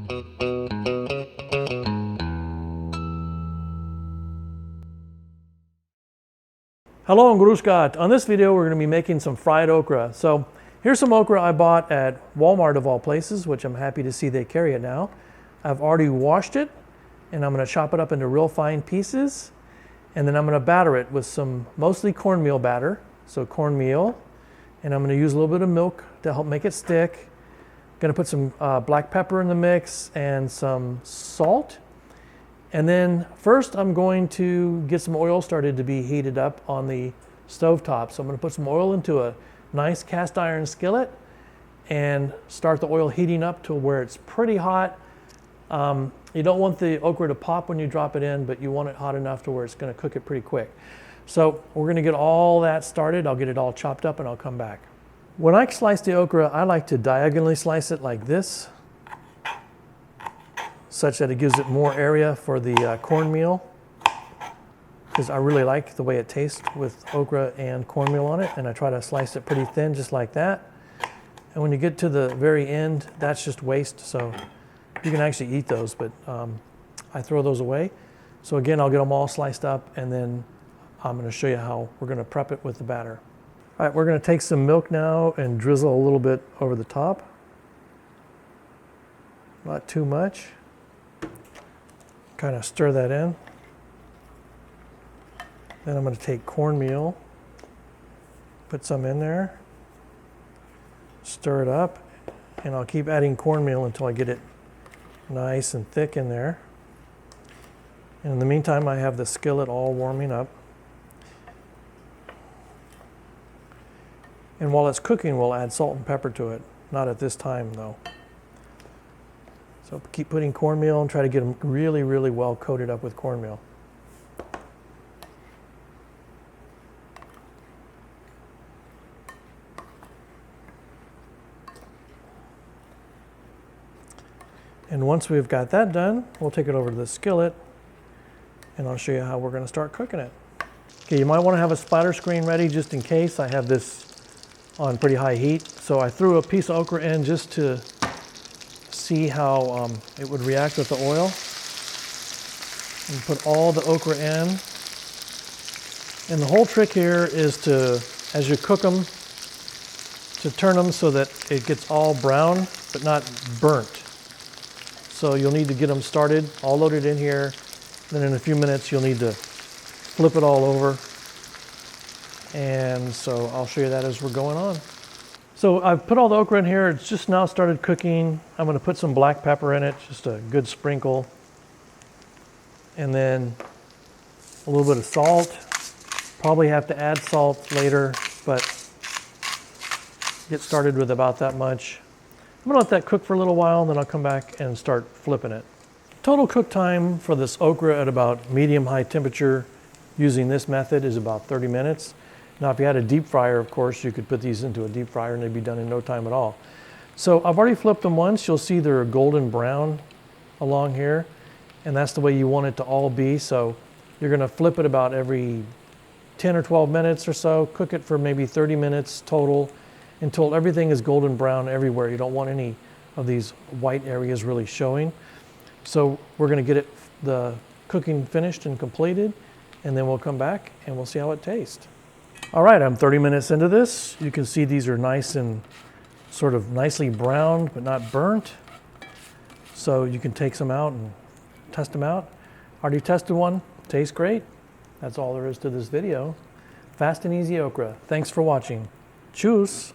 Hello and Gruskat. On this video, we're going to be making some fried okra. So here's some okra I bought at Walmart of all places, which I'm happy to see they carry it now. I've already washed it, and I'm going to chop it up into real fine pieces, and then I'm going to batter it with some mostly cornmeal batter. So cornmeal, and I'm going to use a little bit of milk to help make it stick. I'm going to put some black pepper in the mix and some salt. And then first I'm going to get some oil started to be heated up on the stove top. So I'm going to put some oil into a nice cast iron skillet and start the oil heating up to where it's pretty hot. You don't want the okra to pop when you drop it in, but you want it hot enough to where it's going to cook it pretty quick. So we're going to get all that started. I'll get it all chopped up and I'll come back. When I slice the okra, I like to diagonally slice it like this, such that it gives it more area for the cornmeal, because I really like the way it tastes with okra and cornmeal on it, and I try to slice it pretty thin just like that. And when you get to the very end, that's just waste, so you can actually eat those, but I throw those away. So again, I'll get them all sliced up, and then I'm going to show you how we're going to prep it with the batter. All right, we're going to take some milk now and drizzle a little bit over the top. Not too much. Kind of stir that in. Then I'm going to take cornmeal, put some in there, stir it up, and I'll keep adding cornmeal until I get it nice and thick in there. And in the meantime, I have the skillet all warming up. And while it's cooking, we'll add salt and pepper to it. Not at this time, though. So keep putting cornmeal and try to get them really, really well coated up with cornmeal. And once we've got that done, we'll take it over to the skillet and I'll show you how we're going to start cooking it. Okay, you might want to have a splatter screen ready just in case. I have this on pretty high heat. So I threw a piece of okra in just to see how it would react with the oil. And put all the okra in. And the whole trick here is to, as you cook them, to turn them so that it gets all brown but not burnt. So you'll need to get them started, all loaded in here. Then in a few minutes you'll need to flip it all over. And so I'll show you that as we're going on. So I've put all the okra in here. It's just now started cooking. I'm going to put some black pepper in it, just a good sprinkle. And then a little bit of salt. Probably have to add salt later, but get started with about that much. I'm going to let that cook for a little while, and then I'll come back and start flipping it. Total cook time for this okra at about medium-high temperature using this method is about 30 minutes. Now, if you had a deep fryer, of course, you could put these into a deep fryer and they'd be done in no time at all. So I've already flipped them once. You'll see they're golden brown along here, and that's the way you want it to all be. So you're going to flip it about every 10 or 12 minutes or so. Cook it for maybe 30 minutes total until everything is golden brown everywhere. You don't want any of these white areas really showing. So we're going to get the cooking finished and completed, and then we'll come back and we'll see how it tastes. All right, I'm 30 minutes into this. You can see these are nice and sort of nicely browned, but not burnt. So you can take some out and test them out. Already tested one, tastes great. That's all there is to this video. Fast and easy okra. Thanks for watching. Tschüss.